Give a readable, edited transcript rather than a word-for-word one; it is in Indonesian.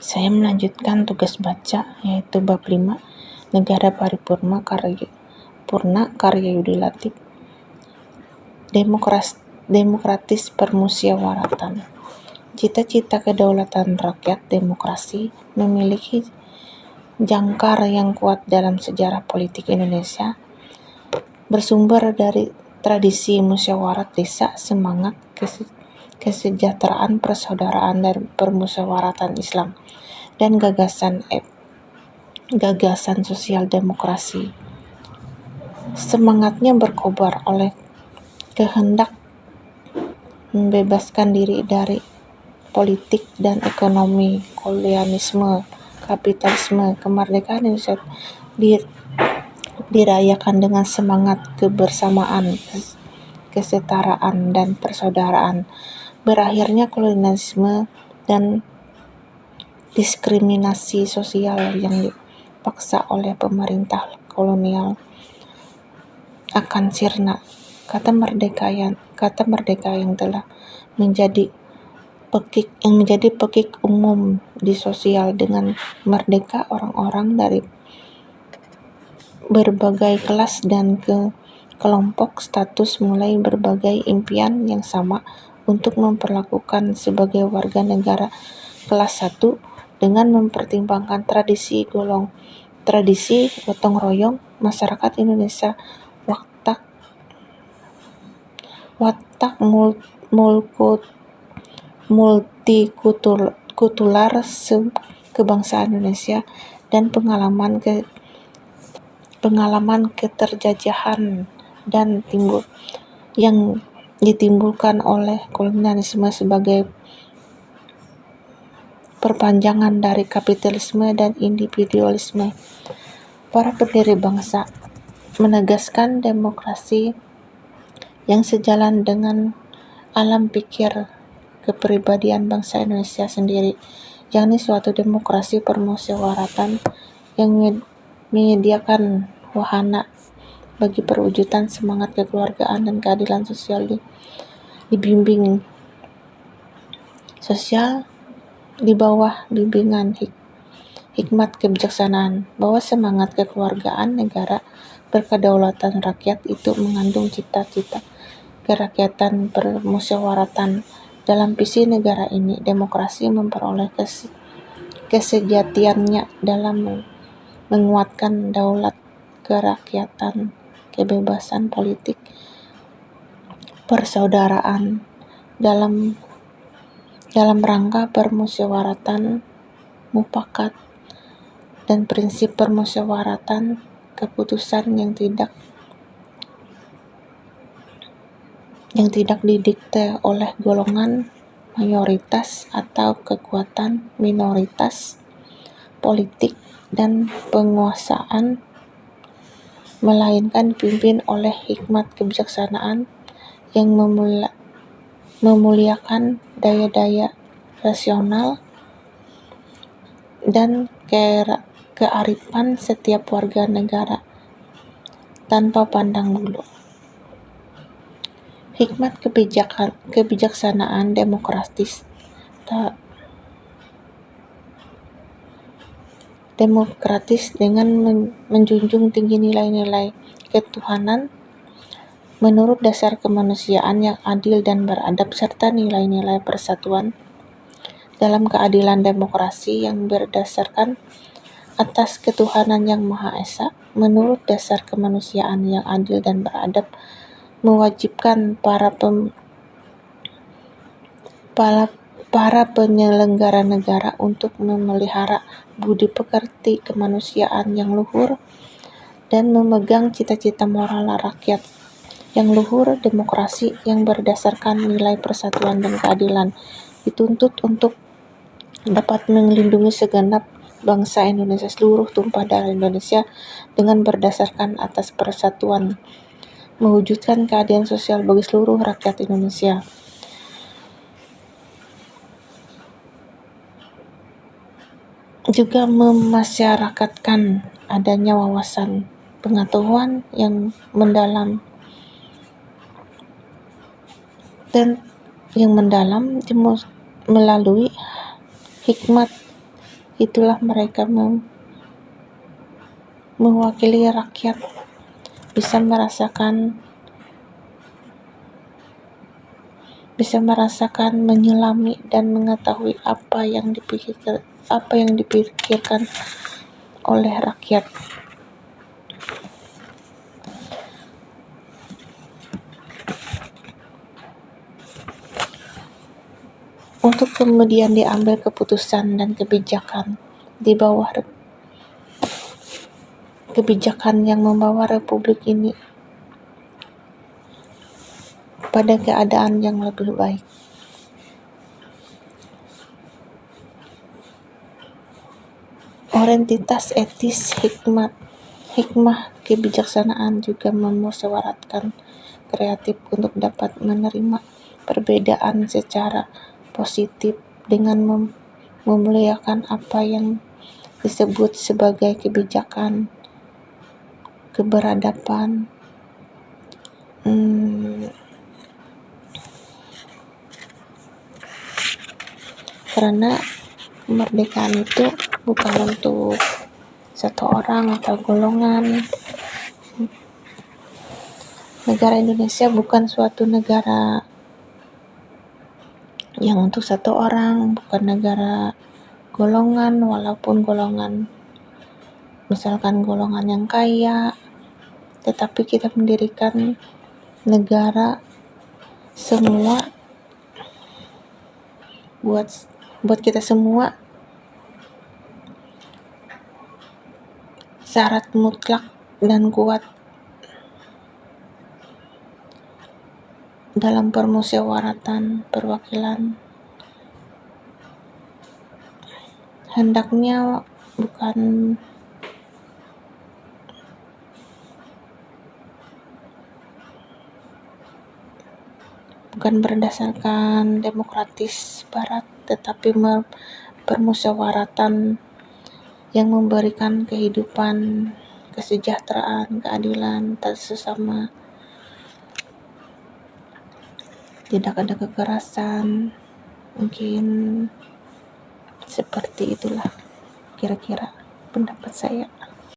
Saya melanjutkan tugas baca, yaitu bab 5, Negara Paripurna Karya Yudi Latif, Demokratis Permusyawaratan. Cita-cita kedaulatan rakyat demokrasi memiliki jangkar yang kuat dalam sejarah politik Indonesia, bersumber dari tradisi musyawarat desa, semangat kesejahteraan, persaudaraan, dan permusyawaratan Islam, dan gagasan sosial demokrasi. Semangatnya berkobar oleh kehendak membebaskan diri dari politik dan ekonomi kolonialisme, kapitalisme. Kemerdekaan Indonesia dirayakan dengan semangat kebersamaan, kesetaraan, dan persaudaraan. Berakhirnya kolonialisme dan diskriminasi sosial yang dipaksa oleh pemerintah kolonial akan sirna. Kata merdeka yang telah menjadi pekik umum di sosial. Dengan merdeka, orang-orang dari berbagai kelas dan kelompok status mulai berbagai impian yang sama untuk memperlakukan sebagai warga negara kelas 1 dengan mempertimbangkan tradisi gotong royong masyarakat Indonesia, watak multikultural kebangsaan Indonesia, dan pengalaman keterjajahan dan yang ditimbulkan oleh kolonialisme sebagai perpanjangan dari kapitalisme dan individualisme. Para pendiri bangsa menegaskan demokrasi yang sejalan dengan alam pikir kepribadian bangsa Indonesia sendiri, yakni suatu demokrasi permusyawaratan yang menyediakan wahana bagi perwujudan semangat kekeluargaan dan keadilan sosial, dibimbing sosial di bawah bimbingan hikmat kebijaksanaan, bahwa semangat kekeluargaan negara berkedaulatan rakyat itu mengandung cita-cita kerakyatan permusyawaratan. Dalam visi negara ini, demokrasi memperoleh kesejatiannya dalam menguatkan daulat kerakyatan, kebebasan politik, persaudaraan dalam rangka permusyawaratan mufakat, dan prinsip permusyawaratan keputusan yang tidak didikte oleh golongan mayoritas atau kekuatan minoritas politik dan penguasaan, melainkan dipimpin oleh hikmat kebijaksanaan yang memuliakan daya-daya rasional dan kearifan setiap warga negara tanpa pandang bulu. Hikmat kebijaksanaan demokratis dengan menjunjung tinggi nilai-nilai ketuhanan menurut dasar kemanusiaan yang adil dan beradab, serta nilai-nilai persatuan dalam keadilan demokrasi yang berdasarkan atas ketuhanan yang Maha Esa menurut dasar kemanusiaan yang adil dan beradab, mewajibkan para penyelenggara negara untuk memelihara budi pekerti kemanusiaan yang luhur dan memegang cita-cita moral rakyat yang luhur. Demokrasi yang berdasarkan nilai persatuan dan keadilan dituntut untuk dapat melindungi segenap bangsa Indonesia, seluruh tumpah darah Indonesia, dengan berdasarkan atas persatuan, mewujudkan keadilan sosial bagi seluruh rakyat Indonesia. Juga memasyarakatkan adanya wawasan pengetahuan yang mendalam melalui hikmat itulah mereka mewakili rakyat, bisa merasakan, menyelami dan mengetahui apa yang dipikirkan oleh rakyat. Untuk kemudian diambil keputusan dan kebijakan di bawah kebijakan yang membawa republik ini pada keadaan yang lebih baik. Orientitas etis, hikmah kebijaksanaan juga memusyawarahkan kreatif untuk dapat menerima perbedaan secara positif dengan memuliakan apa yang disebut sebagai kebijakan keberadaban. Karena kemerdekaan itu bukan untuk satu orang atau golongan. Negara Indonesia bukan suatu negara yang untuk satu orang, bukan negara golongan, walaupun golongan misalkan golongan yang kaya, tetapi kita mendirikan negara semua buat kita semua. Syarat mutlak dan kuat dalam permusyawaratan perwakilan hendaknya bukan berdasarkan demokratis barat, tetapi permusyawaratan yang memberikan kehidupan, kesejahteraan, keadilan sesama, tidak ada kekerasan. Mungkin seperti itulah kira-kira pendapat saya.